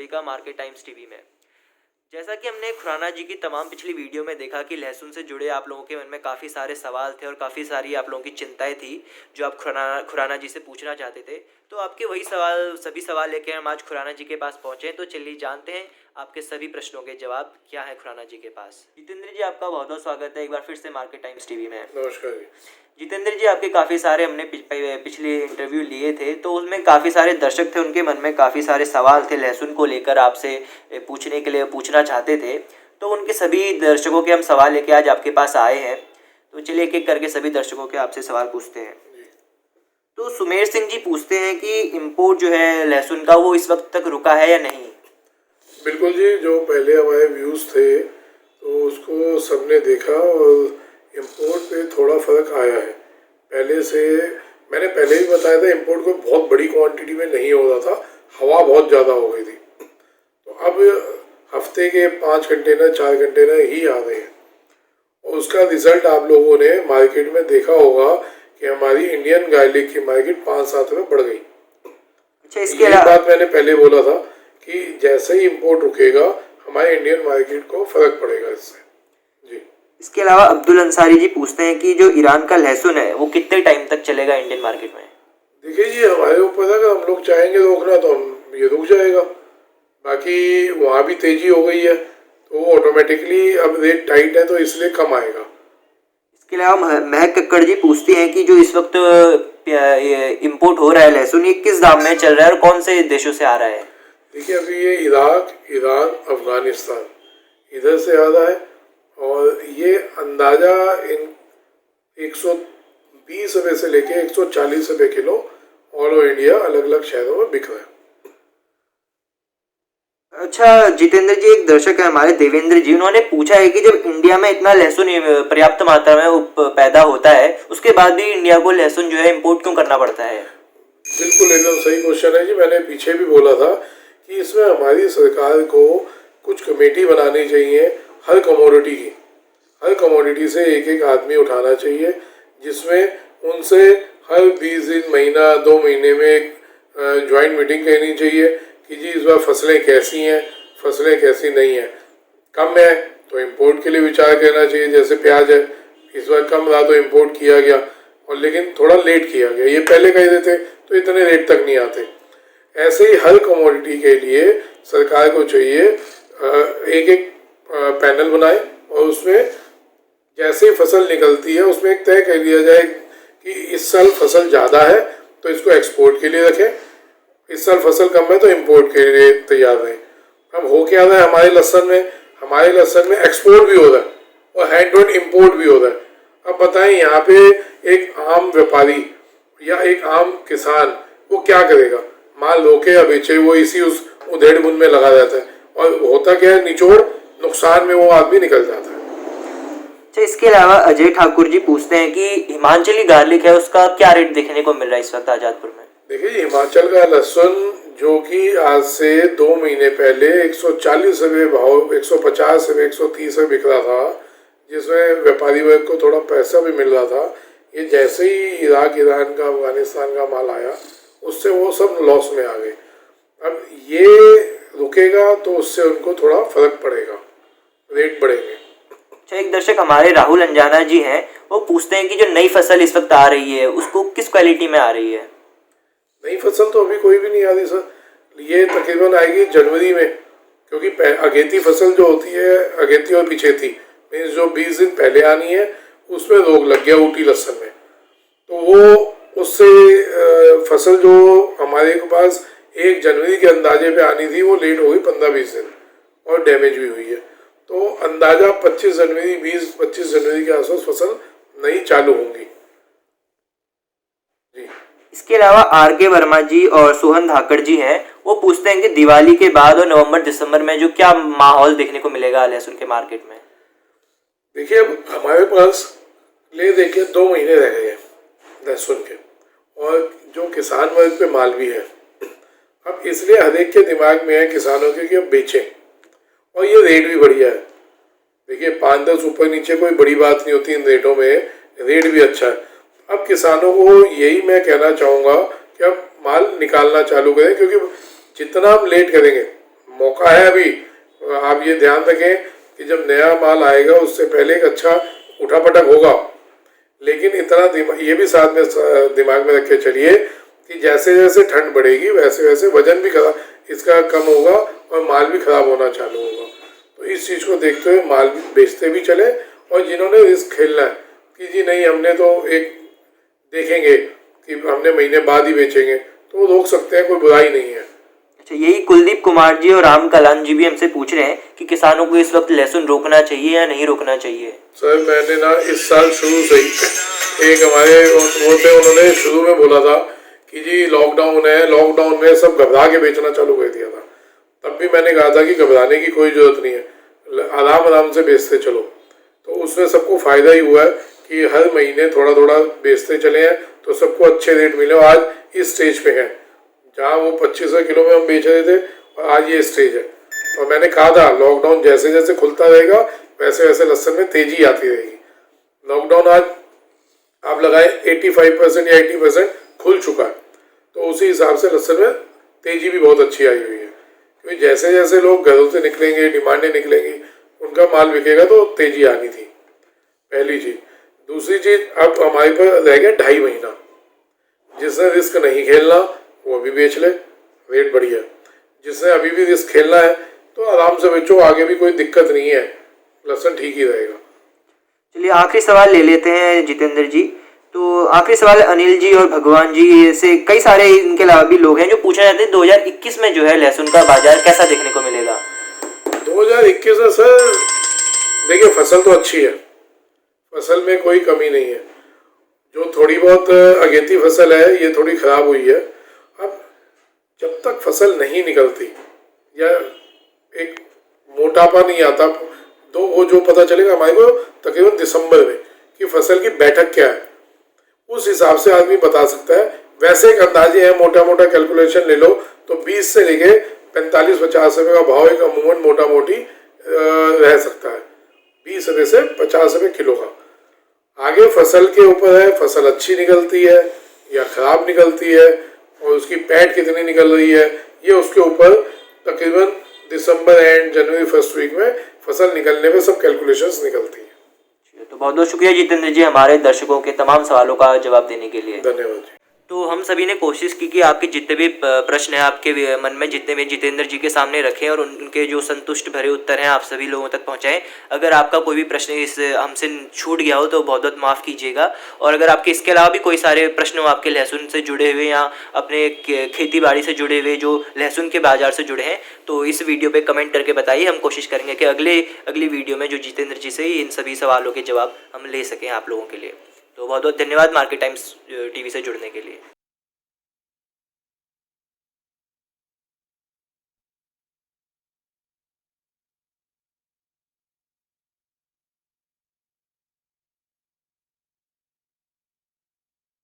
सभी का market times TV में। जैसा कि हमने खुराना जी की तमाम पिछली वीडियो में देखा कि लहसुन से जुड़े आप लोगों के मन में काफ़ी सारे सवाल थे और काफ़ी सारी आप लोगों की चिंताएं थी जो आप खुराना जी से पूछना चाहते थे। तो आपके वही सभी सवाल लेके हम आज खुराना जी के पास पहुँचे। तो चलिए जानते हैं आपके सभी प्रश्नों के जवाब क्या है खुराना जी के पास। जितेंद्र जी, आपका बहुत बहुत स्वागत है एक बार फिर से मार्केट टाइम्स टीवी में। नमस्कार जी। जितेंद्र जी, आपके काफ़ी सारे हमने पिछले इंटरव्यू लिए थे तो उसमें काफ़ी सारे दर्शक थे, उनके मन में काफ़ी सारे सवाल थे लहसुन को लेकर आपसे पूछने के लिए पूछना चाहते थे। तो उनके सभी दर्शकों के हम सवाल लेके आज आपके पास आए हैं। तो चलिए एक एक करके सभी दर्शकों के आपसे सवाल पूछते हैं। तो सुमेर सिंह जी पूछते हैं कि इम्पोर्ट जो है लहसुन का वो इस वक्त तक रुका है या नहीं। बिल्कुल जी, जो पहले हमारे व्यूज़ थे तो उसको सबने देखा और इम्पोर्ट पे थोड़ा फ़र्क आया है पहले से। मैंने पहले ही बताया था इम्पोर्ट को बहुत बड़ी क्वांटिटी में नहीं हो रहा था, हवा बहुत ज़्यादा हो गई थी। तो अब हफ्ते के 5 कंटेनर 4 कंटेनर ही आ रहे हैं और उसका रिजल्ट आप लोगों ने मार्केट में देखा होगा कि हमारी इंडियन गार्लिक की मार्केट 5-7 में बढ़ गई। अच्छा, इसके ये बात मैंने पहले बोला था कि जैसे ही इम्पोर्ट रुकेगा हमारे इंडियन मार्केट को फर्क पड़ेगा इससे जी। इसके अलावा अब्दुल अंसारी जी पूछते हैं कि जो ईरान का लहसुन है वो कितने टाइम तक चलेगा इंडियन मार्केट में। देखिए जी, हमारे ऊपर है, अगर हम लोग चाहेंगे रोकना तो हम ये रुक जाएगा। बाकी वहाँ भी तेजी हो गई है तो ऑटोमेटिकली अब रेट टाइट है तो इसलिए कम आएगा। इसके अलावा महक कक्कड़ जी पूछते हैं कि जो इस वक्त इम्पोर्ट हो रहा है लहसुन, ये किस दाम में चल रहा है और कौन से देशों से आ रहा है। देखिए, अभी ये इराक, ईरान, अफगानिस्तान इधर से आ रहा है और ये अंदाज़ा इन 120 रुपये से लेके 140 रुपये किलो ऑल ओवर इंडिया अलग अलग शहरों में बिक रहा है। अच्छा जितेंद्र जी, एक दर्शक है हमारे देवेंद्र जी, उन्होंने पूछा है कि जब इंडिया में इतना लहसुन पर्याप्त मात्रा में पैदा होता है उसके बाद भी इंडिया को लहसुन जो है इम्पोर्ट क्यों करना पड़ता है। बिल्कुल एकदम सही क्वेश्चन है जी। मैंने पीछे भी बोला था कि इसमें हमारी सरकार को कुछ कमेटी बनानी चाहिए हर कमोडिटी की। हर कमोडिटी से एक एक आदमी उठाना चाहिए जिसमें उनसे हर 20 दिन, महीना, 2 महीने में एक ज्वाइंट मीटिंग करनी चाहिए कि जी इस बार फसलें कैसी हैं, फसलें कैसी नहीं हैं। कम है तो इम्पोर्ट के लिए विचार करना चाहिए, जैसे प्याज है इस बार कम रहा तो इम्पोर्ट किया गया और लेकिन थोड़ा लेट किया गया। ये पहले कह देते तो इतने रेट तक नहीं आते। ऐसे ही हर कमोडिटी के लिए सरकार को चाहिए एक एक पैनल बनाए और उसमें जैसे फसल निकलती है उसमें एक तय कर लिया जाए कि इस साल फसल ज़्यादा है तो इसको एक्सपोर्ट के लिए रखें, इस साल फसल कम है तो इम्पोर्ट के लिए तैयार रहें। अब हो क्या रहा है हमारे लहसुन में एक्सपोर्ट भी हो रहा है और हैंड टू हैंड इम्पोर्ट भी हो रहा है। अब बताएं यहाँ पे एक आम व्यापारी या एक आम किसान वो क्या करेगा, माल रोके या बेचे, वो इसी उस उधेड़ बुन में लगा रहता है और होता क्या है, निचोड़ नुकसान में वो आदमी निकल जाता है। अच्छा, इसके अलावा अजय ठाकुर जी पूछते हैं कि हिमाचली गार्लिक है उसका क्या रेट देखने को मिल रहा है इस वक्त आजादपुर में। देखिए, हिमाचल का लहसुन जो कि आज से 2 महीने पहले 140 रुपये भाव, 150 रुपये, 130 रुपये बिक रहा था, जिसमें व्यापारी वर्ग को थोड़ा पैसा भी मिल रहा था, ये जैसे ही इराक, ईरान का, अफगानिस्तान का माल आया उससे वो सब लॉस में आ गए। अब ये रुकेगा तो उससे उनको थोड़ा फर्क पड़ेगा, रेट बढ़ेंगे। अच्छा, एक दर्शक हमारे राहुल अंजाना जी हैं, वो पूछते हैं कि जो नई फसल इस वक्त आ रही है उसको किस क्वालिटी में आ रही है। नई फसल तो अभी कोई भी नहीं आ रही सर, ये तकरीबन आएगी जनवरी में, क्योंकि अगेती फसल जो होती है, अगेती और पिछेती मीन्स जो 20 दिन पहले आनी है उसमें रोग लग गया ऊटी लहसुन में, तो वो उससे फसल जो हमारे के पास 1 जनवरी के अंदाजे पे आनी थी वो लेट हो गई 15-20 दिन और डैमेज भी हुई है। तो अंदाजा 25 जनवरी 20-25 जनवरी के आसपास फसल नई चालू होंगी जी। इसके अलावा आर के वर्मा जी और सोहन धाकड़ जी हैं, वो पूछते हैं कि दिवाली के बाद और नवंबर दिसंबर में जो क्या माहौल देखने को मिलेगा लहसुन के मार्केट में। देखिए, अब हमारे पास देखिए 2 महीने रह गए हैं लहसुन के और जो किसान वर्ग पे माल भी है। अब इसलिए हर एक के दिमाग में है किसानों के कि अब बेचें और ये रेट भी बढ़िया है। देखिए 5-10 ऊपर नीचे कोई बड़ी बात नहीं होती इन रेटों में, रेट भी अच्छा है। अब किसानों को यही मैं कहना चाहूँगा कि अब माल निकालना चालू करें, क्योंकि जितना हम लेट करेंगे मौका है अभी। आप ये ध्यान रखें कि जब नया माल आएगा उससे पहले एक अच्छा उठापटक होगा, लेकिन इतना ये भी साथ में दिमाग में रख के चलिए कि जैसे जैसे ठंड बढ़ेगी वैसे वैसे वजन भी खराब इसका कम होगा और माल भी खराब होना चालू होगा। तो इस चीज़ को देखते हुए माल भी बेचते भी चले, और जिन्होंने रिस्क खेलना है कि जी नहीं हमने तो एक देखेंगे कि हमने महीने बाद ही बेचेंगे, तो वो रोक सकते हैं, कोई बुराई नहीं है। अच्छा, यही कुलदीप कुमार जी और राम कलान जी भी हमसे पूछ रहे हैं कि किसानों को इस वक्त लहसुन रोकना चाहिए या नहीं रोकना चाहिए। सर मैंने ना इस साल शुरू से ही एक हमारे वो थे, उन्होंने शुरू में बोला था कि जी लॉकडाउन है, लॉकडाउन में सब घबरा के बेचना चालू कर दिया था। तब भी मैंने कहा था कि घबराने की कोई ज़रूरत नहीं है, आराम आराम से बेचते चलो। तो उसमें सबको फ़ायदा ही हुआ है कि हर महीने थोड़ा थोड़ा बेचते चले हैं तो सबको अच्छे रेट मिले। और आज इस स्टेज पे हैं जहाँ वो 2500 किलो में हम बेच रहे थे और आज ये स्टेज है। और मैंने कहा था लॉकडाउन जैसे जैसे खुलता रहेगा वैसे वैसे लहसुन में तेज़ी आती रहेगी। लॉकडाउन आज आप लगाए 85% या 80% खुल चुका है, तो उसी हिसाब से लहसुन में तेज़ी भी बहुत अच्छी आई हुई है, क्योंकि जैसे जैसे लोग घरों से निकलेंगे, डिमांडें निकलेंगी, उनका माल बिकेगा तो तेज़ी आनी थी, पहली चीज़। दूसरी चीज़, अब हमारे पर रह गया 2.5 महीना, जिसने रिस्क नहीं खेलना वो अभी बेच ले, रेट बढ़िया। जिसने अभी भी रिस्क खेलना है तो आराम से बेचो, आगे भी कोई दिक्कत नहीं है, लहसुन ठीक ही रहेगा। चलिए आखिरी सवाल ले लेते हैं जितेंद्र जी। तो आखिरी सवाल अनिल जी और भगवान जी से कई सारे इनके अलावा भी लोग हैं जो पूछना चाहते हैं 2021 में जो है लहसुन का बाजार कैसा देखने को मिलेगा। 2021 में सर देखिए फसल तो अच्छी है, फसल में कोई कमी नहीं है। जो थोड़ी बहुत अगेती फसल है ये थोड़ी खराब हुई है। अब जब तक फसल नहीं निकलती या एक मोटापा नहीं आता तो वो जो पता चलेगा हमारे को तकरीबन दिसंबर में कि फसल की बैठक क्या है, उस हिसाब से आदमी बता सकता है। वैसे एक अंदाजे है, मोटा मोटा कैलकुलेशन ले लो तो 20 से लेके 45-50 रुपये का भाव एक अमूमन मोटा मोटी रह सकता है, 20 रुपये से 50 रुपये किलो का। आगे फसल के ऊपर है, फसल अच्छी निकलती है या खराब निकलती है और उसकी पैठ कितनी निकल रही है, ये उसके ऊपर तकरीबन दिसंबर एंड जनवरी फर्स्ट वीक में फसल निकलने में सब कैलकुलेशंस निकलती है। तो बहुत बहुत शुक्रिया जितेंद्र जी हमारे दर्शकों के तमाम सवालों का जवाब देने के लिए। धन्यवाद जी। तो हम सभी ने कोशिश की कि आपके जितने भी प्रश्न हैं आपके मन में जितने भी जितेंद्र जी के सामने रखें और उनके जो संतुष्ट भरे उत्तर हैं आप सभी लोगों तक पहुंचाएं। अगर आपका कोई भी प्रश्न इस हमसे छूट गया हो तो बहुत बहुत माफ़ कीजिएगा। और अगर आपके इसके अलावा भी कोई सारे प्रश्न हो आपके लहसुन से जुड़े हुए या अपने खेती बाड़ी से जुड़े हुए जो लहसुन के बाजार से जुड़े हैं तो इस वीडियो पर कमेंट करके बताइए। हम कोशिश करेंगे कि अगली वीडियो में जो जितेंद्र जी से इन सभी सवालों के जवाब हम ले सकें आप लोगों के लिए। तो बहुत बहुत धन्यवाद मार्केट टाइम्स टीवी से जुड़ने के लिए।